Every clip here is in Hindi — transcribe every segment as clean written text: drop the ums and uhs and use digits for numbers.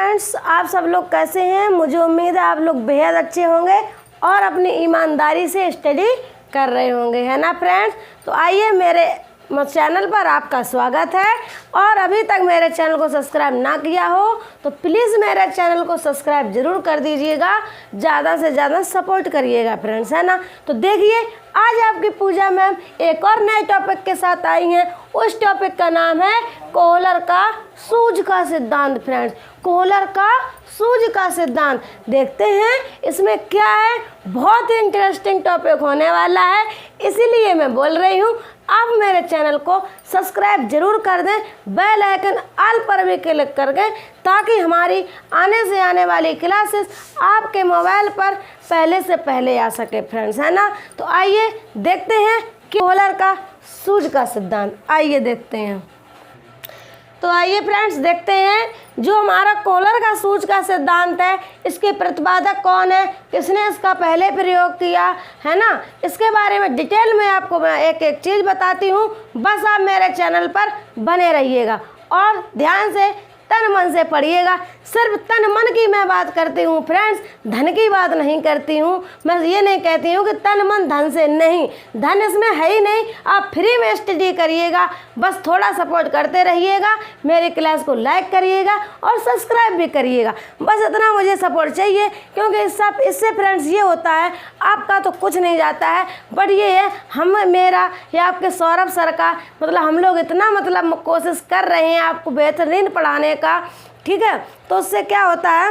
फ्रेंड्स, आप सब लोग कैसे हैं। मुझे उम्मीद है आप लोग बेहद अच्छे होंगे और अपनी ईमानदारी से स्टडी कर रहे होंगे, है ना फ्रेंड्स। तो आइए, मेरे चैनल पर आपका स्वागत है और अभी तक मेरे चैनल को सब्सक्राइब ना किया हो तो प्लीज़ मेरे चैनल को सब्सक्राइब ज़रूर कर दीजिएगा, ज़्यादा से ज़्यादा सपोर्ट करिएगा फ्रेंड्स, है ना। तो देखिए, आज आपकी पूजा मैम एक और नए टॉपिक के साथ आई हैं। उस टॉपिक का नाम है कोहलर का सूझ का सिद्धांत फ्रेंड्स। कोहलर का सूझ का सिद्धांत देखते हैं इसमें क्या है। बहुत ही इंटरेस्टिंग टॉपिक होने वाला है, इसीलिए मैं बोल रही हूँ आप मेरे चैनल को सब्सक्राइब जरूर कर दें, बेल आइकन ऑल पर भी क्लिक कर दें ताकि हमारी आने से आने वाली क्लासेस आपके मोबाइल पर पहले से पहले आ सके फ्रेंड्स, है ना। तो आइए देखते हैं कि कोहलर का सूझ का सिद्धांत, आइए देखते हैं। तो आइए फ्रेंड्स देखते हैं जो हमारा कोहलर का सूझ का सिद्धांत है, इसके प्रतिपादक कौन है, किसने इसका पहले प्रयोग किया, है ना। इसके बारे में डिटेल में आपको मैं एक एक चीज़ बताती हूँ, बस आप मेरे चैनल पर बने रहिएगा और ध्यान से तन मन से पढ़िएगा। सिर्फ तन मन की मैं बात करती हूँ फ्रेंड्स, धन की बात नहीं करती हूँ। मैं ये नहीं कहती हूँ कि तन मन धन से, नहीं, धन इसमें है ही नहीं। आप फ्री में स्टडी करिएगा, बस थोड़ा सपोर्ट करते रहिएगा, मेरी क्लास को लाइक करिएगा और सब्सक्राइब भी करिएगा। बस इतना मुझे सपोर्ट चाहिए, क्योंकि इससे फ्रेंड्स ये होता है आपका तो कुछ नहीं जाता है, बट ये है हम मेरा या आपके सौरभ सर का हम लोग इतना कोशिश कर रहे हैं आपको बेहतरीन पढ़ाने का, ठीक है। तो उससे क्या होता है,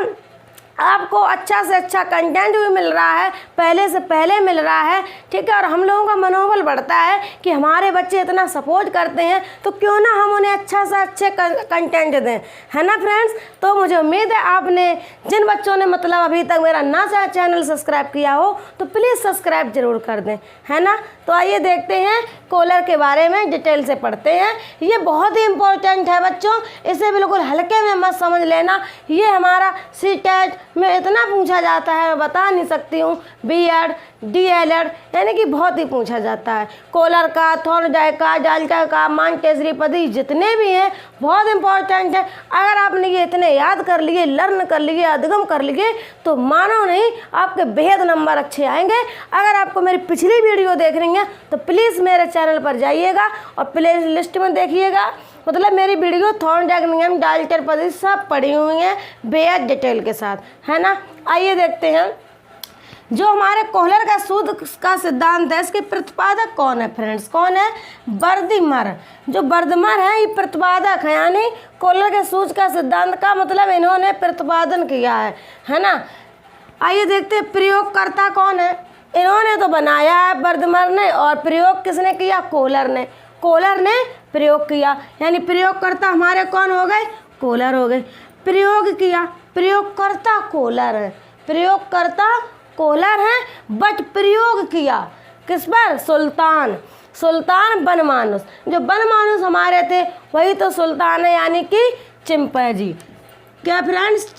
आपको अच्छा से अच्छा कंटेंट भी मिल रहा है, पहले से पहले मिल रहा है, ठीक है। और हम लोगों का मनोबल बढ़ता है कि हमारे बच्चे इतना सपोर्ट करते हैं तो क्यों ना हम उन्हें अच्छा से अच्छे कंटेंट दें, है ना फ्रेंड्स। तो मुझे उम्मीद है आपने जिन बच्चों ने अभी तक मेरा ना चैनल सब्सक्राइब किया हो तो प्लीज़ सब्सक्राइब जरूर कर दें, है ना। तो आइए देखते हैं कोहलर के बारे में, डिटेल से पढ़ते हैं। ये बहुत ही इम्पोर्टेंट है बच्चों, इसे बिल्कुल हल्के में मत समझ लेना। ये हमारा सीटेट में इतना पूछा जाता है, मैं बता नहीं सकती हूँ। बीएड, डीएलएड यानी कि बहुत ही पूछा जाता है। कोहलर का, थॉर्नडाइक का, डाल्टन का, मांटेसरी पद्धति जितने भी हैं बहुत इंपॉर्टेंट है। अगर आपने ये इतने याद कर लिए, लर्न कर लिए, अधिगम कर लिए तो मानो नहीं आपके बेहद नंबर अच्छे आएंगे। अगर आपको मेरी पिछली वीडियो देख रही है तो प्लीज़ मेरे चैनल पर जाइएगा और प्ले लिस्ट में देखिएगा। मेरी वीडियो थॉर्नडाइक नियम, डाल्टन पद्धति सब पढ़ी हुई हैं बेहद डिटेल के साथ, है ना। आइए देखते हैं जो हमारे कोहलर का सूझ का सिद्धांत है, इसके प्रतिपादक कौन है फ्रेंड्स, कौन है। वर्दिमर। जो वर्दिमर है ये प्रतिपादक है, यानी कोहलर के सूझ का सिद्धांत का इन्होंने प्रतिपादन किया है ना। आइए देखते हैं प्रयोगकर्ता कौन है। इन्होंने तो बनाया है वर्दिमर ने, और प्रयोग किसने किया, कोहलर ने। कोहलर ने प्रयोग किया, यानी प्रयोगकर्ता हमारे कौन हो गए, कोहलर हो गए। प्रयोग किया, प्रयोगकर्ता कोहलर है, प्रयोगकर्ता कोहलर है, बट प्रयोग किया किस पर, सुल्तान बनमानुस। जो बनमानुस हमारे थे वही तो सुल्तान है, यानी कि चिंपैंजी। क्या फ्रेंड्स,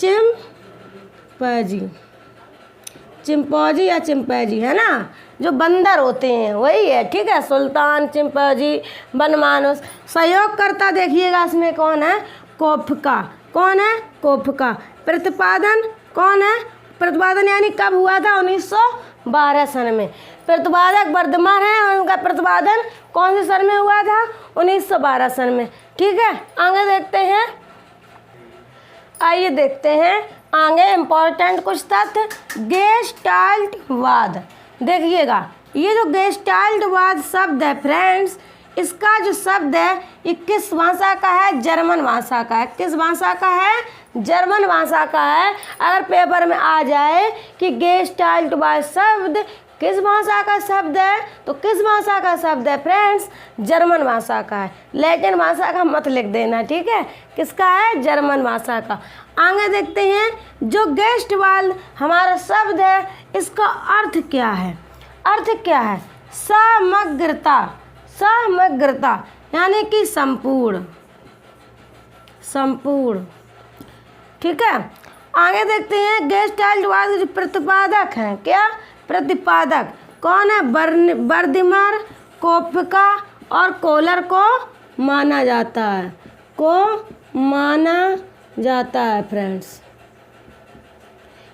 चिंपैंजी या चिंपैंजी, है ना। जो बंदर होते हैं वही है, ठीक है। सुल्तान, चिंपैंजी, बनमानुस। सहयोगकर्ता देखिएगा इसमें कौन है, कोफ्का। कौन है, कोफ्का। प्रतिपादन कौन है, प्रतिपादन यानी कब हुआ था, 1912 सन में। प्रतिपादक वर्दिमर है और उनका प्रतिपादन कौन से सन में हुआ था, 1912 सन में, ठीक है। आगे देखते हैं, आइए देखते हैं आगे इम्पोर्टेंट कुछ तथ्य। गेस्टाल्टवाद देखिएगा, ये जो गेस्टाल्टवाद शब्द है फ्रेंड्स, इसका जो शब्द है ये किस भाषा का है, जर्मन भाषा का है। किस भाषा का है, जर्मन भाषा का है। अगर पेपर में आ जाए कि गेस्टाल्टवाद शब्द किस भाषा का शब्द है, तो किस भाषा का शब्द है फ्रेंड्स, जर्मन भाषा का है। लैटिन भाषा का मत लिख देना, ठीक है। किसका है, जर्मन भाषा का। आगे देखते हैं जो गेस्टवाद हमारा शब्द है इसका अर्थ क्या है। अर्थ क्या है, समग्रता यानी कि संपूर्ण, ठीक है। आगे देखते हैं गेस्टाल्टवाद जो प्रतिपादक हैं, क्या प्रतिपादक कौन है, वर्दिमर, कोफ्का और कोहलर को माना जाता है, फ्रेंड्स।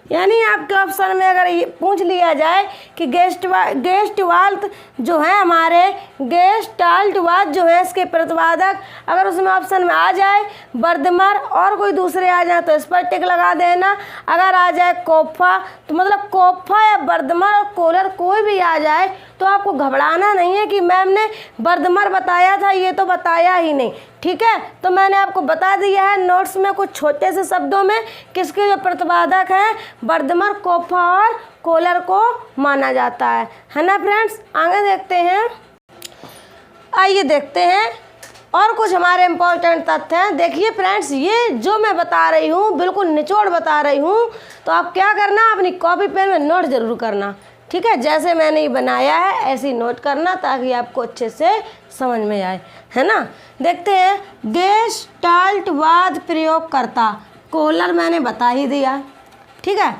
यानी आपके ऑप्शन में अगर ये पूछ लिया जाए कि गेस्टवाल्ट जो है हमारे गेस्टाल्टवाद जो है इसके प्रतिपादक, अगर उसमें ऑप्शन में आ जाए वर्दमर और कोई दूसरे आ जाए तो इस पर टिक लगा देना। अगर आ जाए कोप्फा तो मतलब कोप्फा या वर्दमर और कोलर कोई भी आ जाए तो आपको घबराना नहीं है कि मैम ने वर्दमर बताया था, ये तो बताया ही नहीं। ठीक है, तो मैंने आपको बता दिया है नोट्स में कुछ छोटे से शब्दों में किसके जो प्रतिपादक हैं वर्दमर, कोप्फा और कोलर को माना जाता है ना फ्रेंड्स। आगे देखते हैं, आइए देखते हैं और कुछ हमारे इम्पोर्टेंट तथ्य हैं। देखिए फ्रेंड्स, ये जो मैं बता रही हूँ बिल्कुल निचोड़ बता रही हूँ, तो आप क्या करना, अपनी कॉपी पेन में नोट ज़रूर करना। ठीक है, जैसे मैंने ये बनाया है ऐसे ही नोट करना ताकि आपको अच्छे से समझ में आए, है ना। देखते हैं, गेस्टाल्टवाद प्रयोगकर्ता, कोहलर मैंने बता ही दिया। ठीक है,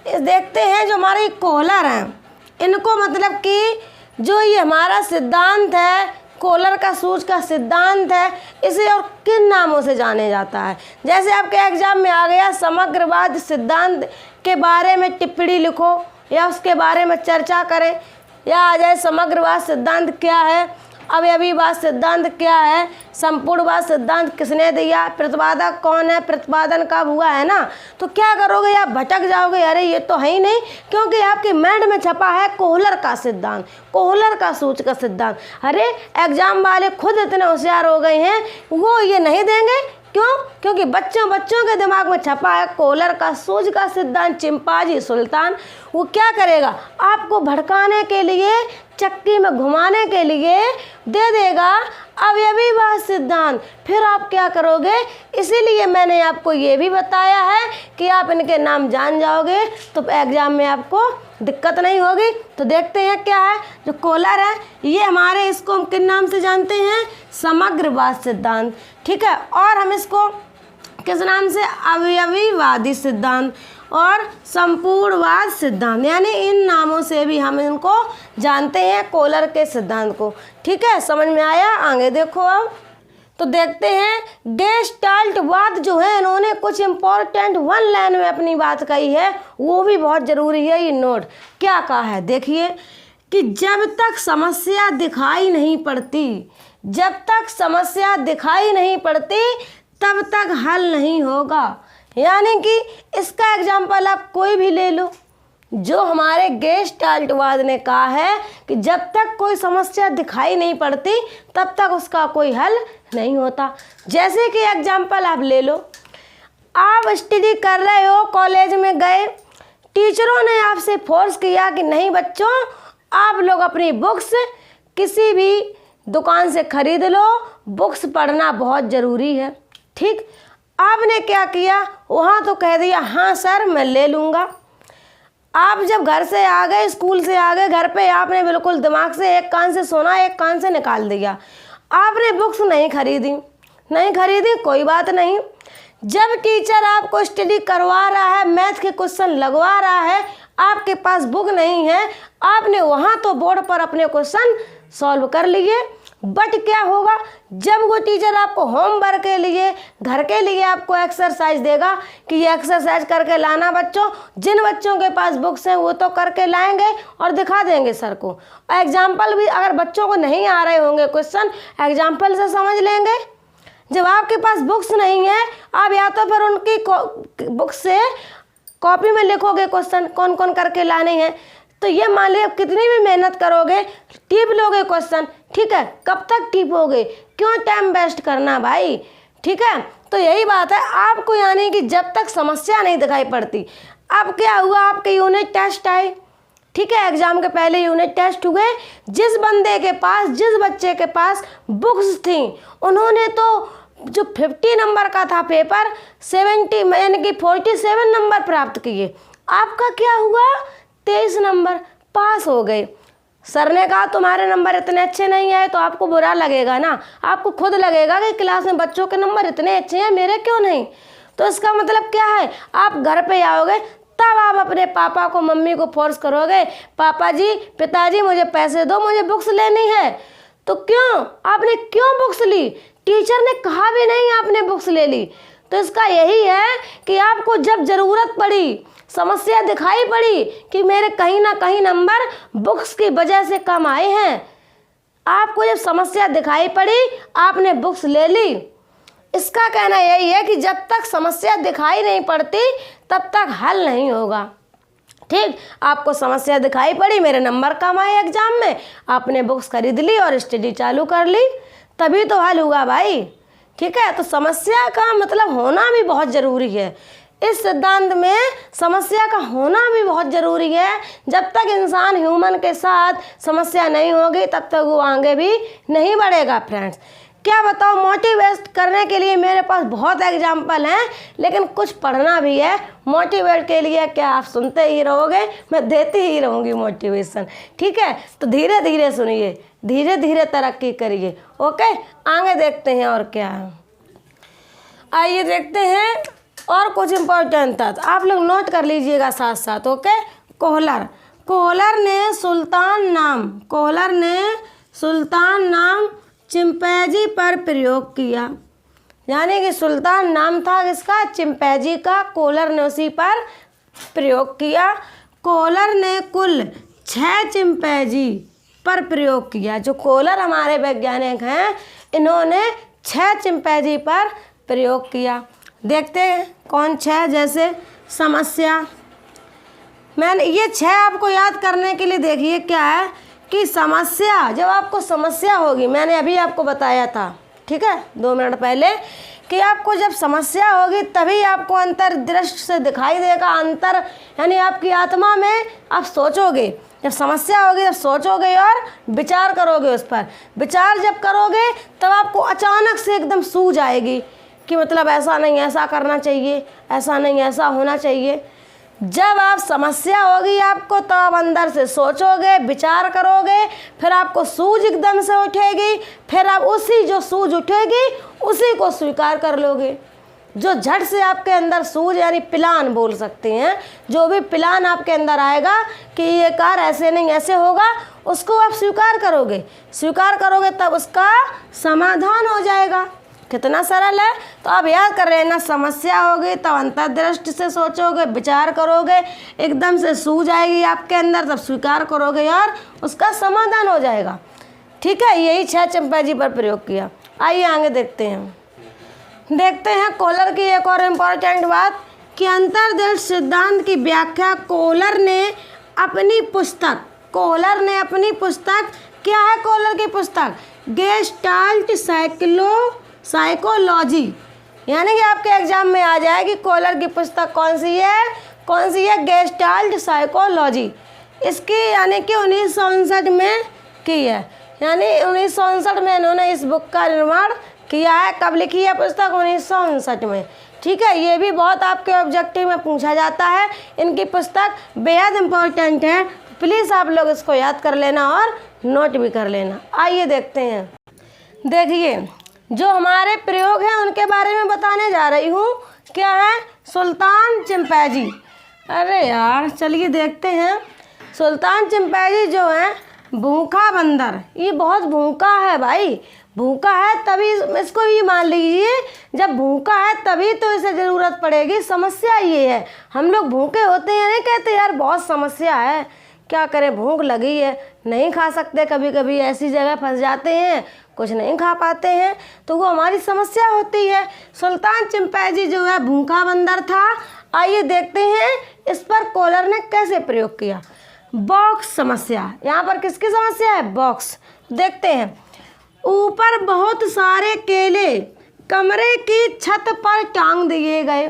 देखते हैं जो हमारे कोहलर हैं इनको मतलब कि जो ये हमारा सिद्धांत है, कोहलर का सूच का सिद्धांत है, इसे और किन नामों से जाने जाता है। जैसे आपके एग्जाम में आ गया समग्रवाद सिद्धांत के बारे में टिप्पणी लिखो या उसके बारे में चर्चा करें, या आ जाए समग्रवाद सिद्धांत क्या है, अवयवीवाद सिद्धांत क्या है, संपूर्णवाद सिद्धांत किसने दिया, प्रतिपादक कौन है, प्रतिपादन कब हुआ, है ना। तो क्या करोगे, आप भटक जाओगे, अरे ये तो है ही नहीं, क्योंकि आपके माइंड में छपा है कोहलर का सिद्धांत, कोहलर का सूच का सिद्धांत। अरे एग्जाम वाले खुद इतने होशियार हो गए हैं, वो ये नहीं देंगे, क्यों, क्योंकि बच्चों के दिमाग में छपा है कोहलर का सूच का सिद्धांत। चिंपांजी सुल्तान वो क्या करेगा, आपको भड़काने के लिए, चक्की में घुमाने के लिए दे देगा अवयवीवाद सिद्धांत। फिर आप क्या करोगे, इसीलिए मैंने आपको ये भी बताया है कि आप इनके नाम जान जाओगे तो एग्जाम में आपको दिक्कत नहीं होगी। तो देखते हैं क्या है, जो कोहलर है ये हमारे, इसको हम किन नाम से जानते हैं, समग्रवाद सिद्धांत। ठीक है, और हम इसको किस नाम से, अवयवीवादी सिद्धांत और संपूर्णवाद सिद्धांत, यानी इन नामों से भी हम इनको जानते हैं कोहलर के सिद्धांत को। ठीक है, समझ में आया। आगे देखो अब, तो देखते हैं गेस्टाल्टवाद जो है इन्होंने कुछ इम्पोर्टेंट वन लाइन में अपनी बात कही है, वो भी बहुत ज़रूरी है, ये नोट क्या कहा है। देखिए कि जब तक समस्या दिखाई नहीं पड़ती, जब तक समस्या दिखाई नहीं पड़ती तब तक हल नहीं होगा। यानी कि इसका एग्जाम्पल आप कोई भी ले लो, जो हमारे गेस्टाल्टवाद ने कहा है कि जब तक कोई समस्या दिखाई नहीं पड़ती तब तक उसका कोई हल नहीं होता। जैसे कि एग्जाम्पल आप ले लो, आप स्टडी कर रहे हो, कॉलेज में गए, टीचरों ने आपसे फोर्स किया कि नहीं बच्चों, आप लोग अपनी बुक्स किसी भी दुकान से खरीद लो, बुक्स पढ़ना बहुत ज़रूरी है। ठीक, आपने क्या किया, वहाँ तो कह दिया हाँ सर मैं ले लूँगा। आप जब घर से आ गए, स्कूल से आ गए, घर पे आपने बिल्कुल दिमाग से एक कान से सुना, एक कान से निकाल दिया, आपने बुक्स नहीं खरीदी, कोई बात नहीं। जब टीचर आपको स्टडी करवा रहा है, मैथ के क्वेश्चन लगवा रहा है, आपके पास बुक नहीं है, आपने वहाँ तो बोर्ड पर अपने क्वेश्चन सॉल्व कर लिए। बट क्या होगा, जब वो टीचर आपको होमवर्क के लिए, घर के लिए आपको एक्सरसाइज देगा कि ये एक्सरसाइज करके लाना बच्चों, जिन बच्चों के पास बुक्स हैं वो तो करके लाएंगे और दिखा देंगे सर को। एग्जाम्पल भी अगर बच्चों को नहीं आ रहे होंगे क्वेश्चन, एग्जाम्पल से समझ लेंगे। जब आपके पास बुक्स नहीं है, आप या तो फिर उनकी बुक से कॉपी में लिखोगे क्वेश्चन कौन कौन करके लाने हैं, तो ये मान लीजिए कितनी भी मेहनत करोगे, टिप लोगे क्वेश्चन। ठीक है, कब तक टिपोगे, क्यों टाइम वेस्ट करना भाई। ठीक है, तो यही बात है आपको, यानी कि जब तक समस्या नहीं दिखाई पड़ती। अब क्या हुआ, आपके यूनिट टेस्ट आए, ठीक है, एग्जाम के पहले यूनिट टेस्ट हुए, जिस बच्चे के पास बुक्स थी उन्होंने तो जो 50 नंबर का था पेपर 70 यानी कि 47 नंबर प्राप्त किए। आपका क्या हुआ, 23 नंबर, पास हो गए। सर ने कहा तुम्हारे नंबर इतने अच्छे नहीं आए, तो आपको बुरा लगेगा ना, आपको खुद लगेगा कि क्लास में बच्चों के नंबर इतने अच्छे हैं, मेरे क्यों नहीं। तो इसका मतलब क्या है, आप घर पे आओगे तब आप अपने पापा को, मम्मी को फोर्स करोगे, पापा जी, पिताजी मुझे पैसे दो, मुझे बुक्स लेनी है। तो क्यों, आपने क्यों बुक्स ली, टीचर ने कहा भी नहीं, आपने बुक्स ले ली। तो इसका यही है कि आपको जब ज़रूरत पड़ी, समस्या दिखाई पड़ी कि मेरे कहीं ना कहीं नंबर बुक्स की वजह से कम आए हैं। आपको जब समस्या दिखाई पड़ी, आपने बुक्स ले ली। इसका कहना यही है कि जब तक समस्या दिखाई नहीं पड़ती तब तक हल नहीं होगा। ठीक, आपको समस्या दिखाई पड़ी, मेरे नंबर कम आए एग्जाम में, आपने बुक्स खरीद ली और स्टडी चालू कर ली, तभी तो हल हुआ भाई। ठीक है, तो समस्या का मतलब होना भी बहुत ज़रूरी है। इस सिद्धांत में समस्या का होना भी बहुत ज़रूरी है। जब तक इंसान ह्यूमन के साथ समस्या नहीं होगी तब तक वो आगे भी नहीं बढ़ेगा। फ्रेंड्स, क्या बताओ, मोटिवेट करने के लिए मेरे पास बहुत एग्जाम्पल हैं, लेकिन कुछ पढ़ना भी है मोटिवेट के लिए। क्या आप सुनते ही रहोगे? मैं देती ही रहूँगी मोटिवेशन। ठीक है, तो धीरे धीरे सुनिए, धीरे धीरे तरक्की करिए। ओके, आगे देखते हैं और क्या है। आइए देखते हैं और कुछ इम्पोर्टेंट था, तो आप लोग नोट कर लीजिएगा साथ साथ। ओके, कोहलर ने सुल्तान नाम चिंपैंजी पर प्रयोग किया। यानी कि सुल्तान नाम था किसका? चिंपैंजी का। कोहलर ने उसी पर प्रयोग किया। कोहलर ने कुल 6 चिंपैंजी पर प्रयोग किया। जो कोहलर हमारे वैज्ञानिक हैं, इन्होंने 6 चिंपैंजी पर प्रयोग किया। देखते हैं कौन 6। जैसे समस्या, मैंने ये 6 आपको याद करने के लिए देखिए क्या है कि समस्या, जब आपको समस्या होगी, मैंने अभी आपको बताया था, ठीक है, 2 मिनट पहले, कि आपको जब समस्या होगी तभी आपको अंतर्दृष्टि से दिखाई देगा। अंतर यानी आपकी आत्मा में आप सोचोगे। जब समस्या होगी तब सोचोगे और विचार करोगे उस पर। विचार जब करोगे तब आपको अचानक से एकदम सूझ आएगी कि मतलब ऐसा नहीं, ऐसा करना चाहिए, ऐसा नहीं, ऐसा होना चाहिए। जब आप समस्या होगी आपको, तो आप अंदर से सोचोगे, विचार करोगे, फिर आपको सूझ एकदम से उठेगी, फिर आप उसी जो सूझ उठेगी उसी को स्वीकार कर लोगे। जो झट से आपके अंदर सूझ यानी प्लान बोल सकते हैं, जो भी प्लान आपके अंदर आएगा कि ये कार ऐसे नहीं ऐसे होगा, उसको आप स्वीकार करोगे। स्वीकार करोगे तब उसका समाधान हो जाएगा। कितना सरल है। तो आप याद कर रहे हैं ना, समस्या होगी तब अंतर्दृष्टि से सोचोगे, विचार करोगे, एकदम से सूझ आएगी आपके अंदर, तब स्वीकार करोगे और उसका समाधान हो जाएगा। ठीक है, यही 6 चिंपैंजी पर प्रयोग किया। आइए आगे देखते हैं। कोहलर की एक और इम्पोर्टेंट बात कि अंतर्दृष्टि सिद्धांत की व्याख्या कोहलर ने अपनी पुस्तक क्या है? कोहलर की पुस्तक गेस्टाल्ट साइकोलॉजी, यानी कि आपके एग्जाम में आ जाएगी कोहलर की पुस्तक कौन सी है? Gestalt psychology. इसकी यानी कि 1959 में की है। यानी 1959 में इन्होंने इस बुक का निर्माण किया है। कब लिखी है पुस्तक? 1959 में। ठीक है, ये भी बहुत आपके ऑब्जेक्टिव में पूछा जाता है। इनकी पुस्तक बेहद इम्पोर्टेंट है, प्लीज़ आप लोग इसको याद कर लेना और नोट भी कर लेना। आइए देखते हैं। देखिए, जो हमारे प्रयोग हैं उनके बारे में बताने जा रही हूँ। क्या है? सुल्तान चिंपैंजी। अरे यार, चलिए देखते हैं। सुल्तान चिंपैंजी जो है भूखा बंदर, ये बहुत भूखा है भाई। भूखा है तभी इसको ये मान लीजिए, जब भूखा है तभी तो इसे ज़रूरत पड़ेगी। समस्या ये है, हम लोग भूखे होते हैं, नहीं कहते यार बहुत समस्या है, क्या करें, भूख लगी है, नहीं खा सकते, कभी कभी ऐसी जगह फंस जाते हैं, कुछ नहीं खा पाते हैं, तो वो हमारी समस्या होती है। सुल्तान चिंपैंजी जो है भूखा बंदर था। आइए देखते हैं इस पर कोहलर ने कैसे प्रयोग किया। बॉक्स समस्या, यहाँ पर किसकी समस्या है? बॉक्स। देखते हैं। ऊपर बहुत सारे केले कमरे की छत पर टांग दिए गए।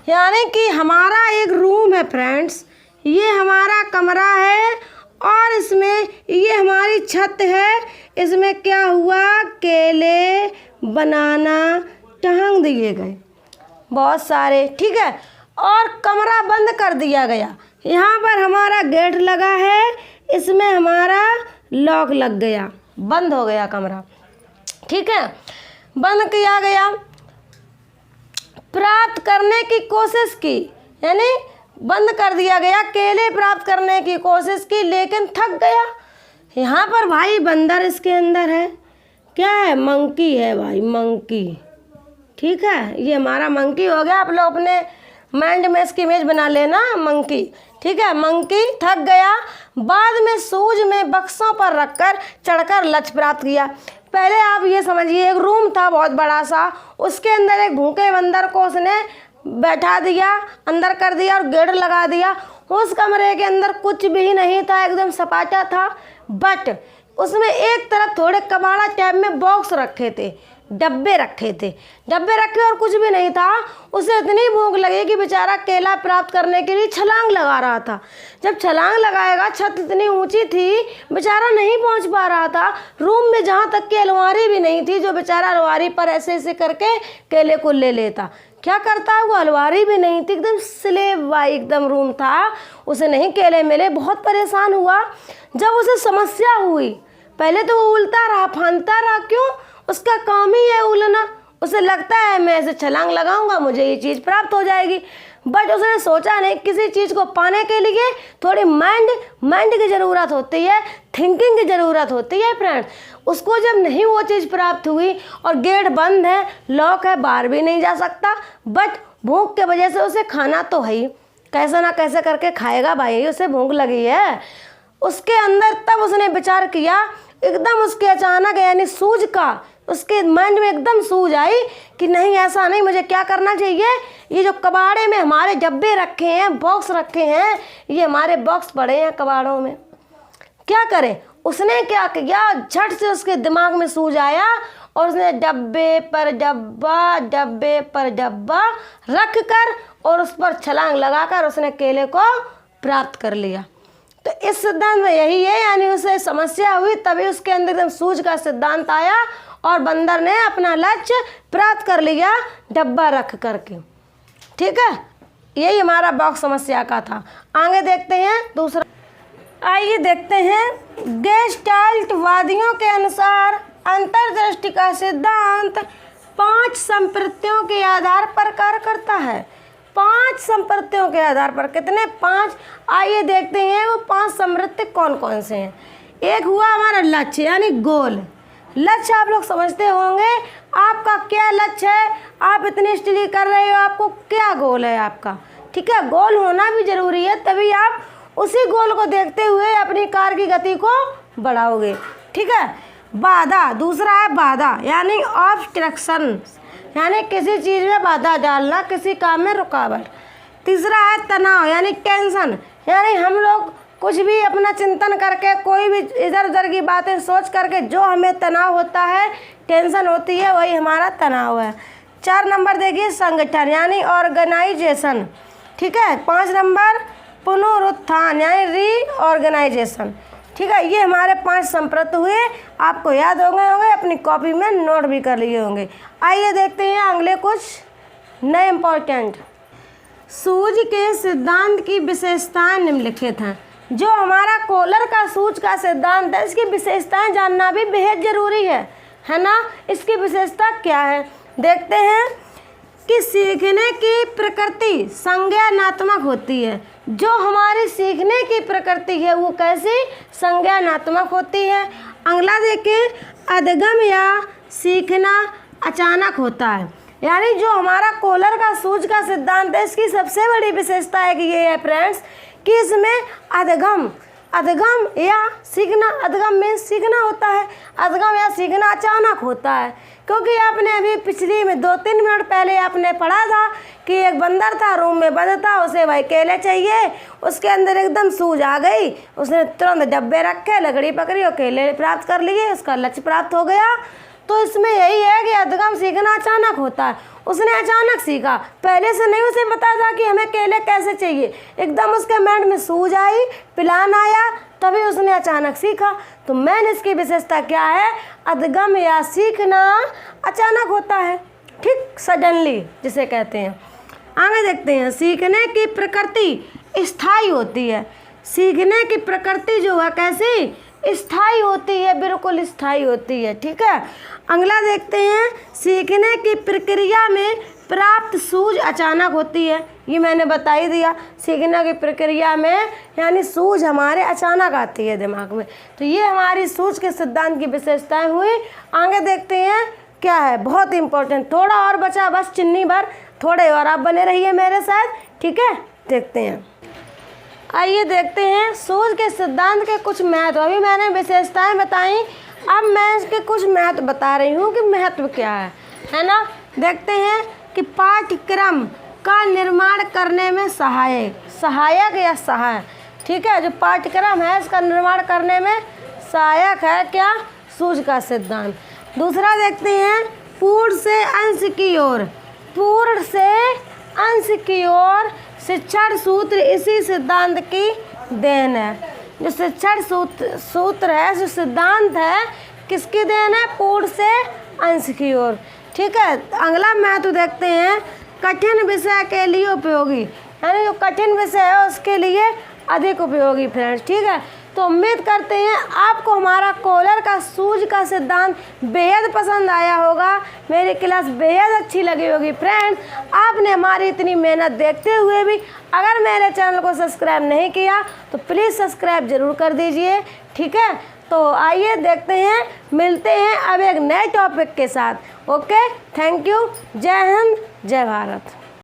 यानी कि हमारा एक रूम है फ्रेंड्स, ये हमारा कमरा है और इसमें ये हमारी छत है। इसमें क्या हुआ? केले, बनाना टांग दिए गए बहुत सारे। ठीक है, और कमरा बंद कर दिया गया। यहाँ पर हमारा गेट लगा है, इसमें हमारा लॉक लग गया, बंद हो गया कमरा। ठीक है, बंद किया गया। प्राप्त करने की कोशिश की, यानी बंद कर दिया गया। केले प्राप्त करने की कोशिश की लेकिन थक गया। यहाँ पर भाई बंदर इसके अंदर है, क्या है? मंकी है भाई, मंकी। ठीक है, ये हमारा मंकी हो गया। आप लोग अपने माइंड में इसकी इमेज बना लेना मंकी। ठीक है, मंकी थक गया, बाद में सूज में बक्सों पर रखकर चढ़कर लक्ष्य प्राप्त किया। पहले आप ये समझिए, एक रूम था बहुत बड़ा सा, उसके अंदर एक भूखे बंदर को उसने बैठा दिया, अंदर कर दिया और गेट लगा दिया। उस कमरे के अंदर कुछ भी नहीं था, एकदम सपाटा था, बट उसमें एक तरफ थोड़े कबाड़ा टाइप में बॉक्स रखे थे, डब्बे रखे और कुछ भी नहीं था। उसे इतनी भूख लगी कि बेचारा केला प्राप्त करने के लिए छलांग लगा रहा था। जब छलांग लगाएगा, छत इतनी ऊंची थी, बेचारा नहीं पहुंच पा रहा था। रूम में जहां तक की अलमारी भी नहीं थी, जो बेचारा अलमारी पर ऐसे ऐसे करके केले को ले लेता। क्या करता है, वो अलमारी भी नहीं थी, एकदम स्लेब वाई एकदम रूम था, उसे नहीं केले मिले, बहुत परेशान हुआ। जब उसे समस्या हुई, पहले तो वो उलता रहा, फांदता रहा, क्यों, उसका काम ही है उलना। उसे लगता है मैं ऐसे छलांग लगाऊंगा मुझे ये चीज़ प्राप्त हो जाएगी, बट उसने सोचा नहीं, किसी चीज़ को पाने के लिए थोड़ी माइंड की ज़रूरत होती है, थिंकिंग की ज़रूरत होती है फ्रेंड्स। उसको जब नहीं वो चीज़ प्राप्त हुई और गेट बंद है, लॉक है, बाहर भी नहीं जा सकता, बट भूख के वजह से उसे खाना तो है ही, कैसे ना कैसे करके खाएगा भाई, उसे भूख लगी है। उसके अंदर तब उसने विचार किया, एकदम उसके अचानक यानी सूझ का उसके माइंड में एकदम सूझ आई कि नहीं, ऐसा नहीं, मुझे क्या करना चाहिए, ये जो कबाड़े में हमारे डब्बे रखे हैं, बॉक्स रखे हैं, ये हमारे बॉक्स पड़े हैं कबाड़ों में, क्या करें। उसने क्या किया, झट से उसके दिमाग में सूझ आया और उसने डब्बे पर डब्बा रख कर और उस पर छलांग लगाकर उसने केले को प्राप्त कर लिया। तो इस सिद्धांत में यही है, यानी उसे समस्या हुई, तभी उसके अंदर एकदम सूझ का सिद्धांत आया और बंदर ने अपना लक्ष्य प्राप्त कर लिया डब्बा रख करके। ठीक है, यही हमारा बॉक्स समस्या का था। आगे देखते हैं दूसरा। आइए देखते हैं, गेस्टाल्ट वादियों के अनुसार अंतर्दृष्टि का सिद्धांत 5 संप्रत्तियों के आधार पर कार्य करता है। 5 संप्रत्तियों के आधार पर, कितने, 5। आइए देखते हैं वो 5 संप्रत्ति कौन कौन से हैं। एक हुआ हमारा लक्ष्य यानी गोल। लक्ष्य आप लोग समझते होंगे, आपका क्या लक्ष्य है, आप इतनी स्टडी कर रहे हो, आपको क्या गोल है आपका। ठीक है, गोल होना भी जरूरी है, तभी आप उसी गोल को देखते हुए अपनी कार की गति को बढ़ाओगे। ठीक है, बाधा, दूसरा है बाधा यानी ऑब्स्ट्रक्शन, यानी किसी चीज़ में बाधा डालना, किसी काम में रुकावट। तीसरा है तनाव यानी टेंशन, यानी हम लोग कुछ भी अपना चिंतन करके, कोई भी इधर उधर की बातें सोच करके जो हमें तनाव होता है, टेंशन होती है, वही हमारा तनाव है। 4 नंबर देखिए संगठन यानी ऑर्गेनाइजेशन। ठीक है, 5 नंबर पुनरुत्थान यानी रीऑर्गेनाइजेशन। ठीक है, ये हमारे 5 संप्रत्ति हुए, आपको याद हो गए होंगे, अपनी कॉपी में नोट भी कर लिए होंगे। आइए देखते हैं अगले कुछ नए इम्पोर्टेंट। सूझ के सिद्धांत की विशेषताएं निम्नलिखित हैं। जो हमारा कोलर का सूझ का सिद्धांत है, इसकी विशेषताएं जानना भी बेहद ज़रूरी है ना। इसकी विशेषता क्या है, देखते हैं कि सीखने की प्रकृति संज्ञानात्मक होती है। जो हमारी सीखने की प्रकृति है वो कैसी, संज्ञानात्मक होती है। अगला देखें, अधगम या सीखना अचानक होता है, यानी जो हमारा कोलर का सूझ का सिद्धांत है, इसकी सबसे बड़ी विशेषता है कि ये है फ्रेंड्स कि इसमें अधगम या सीखना, अधगम में सीखना होता है, अधगम या सीखना अचानक होता है। क्योंकि आपने अभी पिछली में 2-3 मिनट पहले आपने पढ़ा था कि एक बंदर था, रूम में बंद था, उसे भाई केले चाहिए, उसके अंदर एकदम सूझ आ गई, उसने तुरंत डब्बे रखे, लकड़ी पकड़ी और केले प्राप्त कर लिए, उसका लक्ष्य प्राप्त हो गया। तो इसमें यही है कि अधगम सीखना अचानक होता है। उसने अचानक सीखा, पहले से नहीं उसे पता था कि हमें केले कैसे चाहिए, एकदम उसके माइंड में सूझ आई, प्लान आया, तभी उसने अचानक सीखा। तो मेन इसकी विशेषता क्या है, अधगम या सीखना अचानक होता है, ठीक, सडनली जिसे कहते हैं। आगे देखते हैं, सीखने की प्रकृति स्थायी होती है। सीखने की प्रकृति जो है कैसी, स्थायी होती है, बिल्कुल स्थायी होती है। ठीक है, अगला देखते हैं, सीखने की प्रक्रिया में प्राप्त सूझ अचानक होती है। ये मैंने बता ही दिया, सीखने की प्रक्रिया में यानी सूझ हमारे अचानक आती है दिमाग में। तो ये हमारी सूझ के सिद्धांत की विशेषताएं हुई। आगे देखते हैं क्या है, बहुत इंपॉर्टेंट, थोड़ा और बचा बस, चिन्नी भर थोड़े और आप बने रहिए मेरे साथ, ठीक है। देखते हैं, आइए देखते हैं सूझ के सिद्धांत के कुछ महत्व। अभी मैंने विशेषताएं बताई, अब मैं इसके कुछ महत्व बता रही हूँ कि महत्व क्या है ना। देखते हैं कि पाठ्यक्रम का निर्माण करने में सहायक या सहायक, ठीक है। जो पाठ्यक्रम है इसका निर्माण करने में सहायक है क्या, सूझ का सिद्धांत। दूसरा देखते हैं, पूर्ण से अंश की ओर शिक्षण सूत्र इसी सिद्धांत की देन है। जो शिक्षण सूत्र है, जो सिद्धांत है, किसकी देन है, पूर्ण से अंश की ओर, ठीक है। अगला महत्व देखते हैं, कठिन विषय के लिए उपयोगी, यानी जो कठिन विषय है उसके लिए अधिक उपयोगी फ्रेंड्स, ठीक है। तो उम्मीद करते हैं आपको हमारा कोहलर का सूझ का सिद्धांत बेहद पसंद आया होगा, मेरी क्लास बेहद अच्छी लगी होगी फ्रेंड्स। आपने हमारी इतनी मेहनत देखते हुए भी अगर मेरे चैनल को सब्सक्राइब नहीं किया तो प्लीज़ सब्सक्राइब ज़रूर कर दीजिए, ठीक है। तो आइए देखते हैं, मिलते हैं अब एक नए टॉपिक के साथ। ओके, थैंक यू, जय हिंद, जय भारत।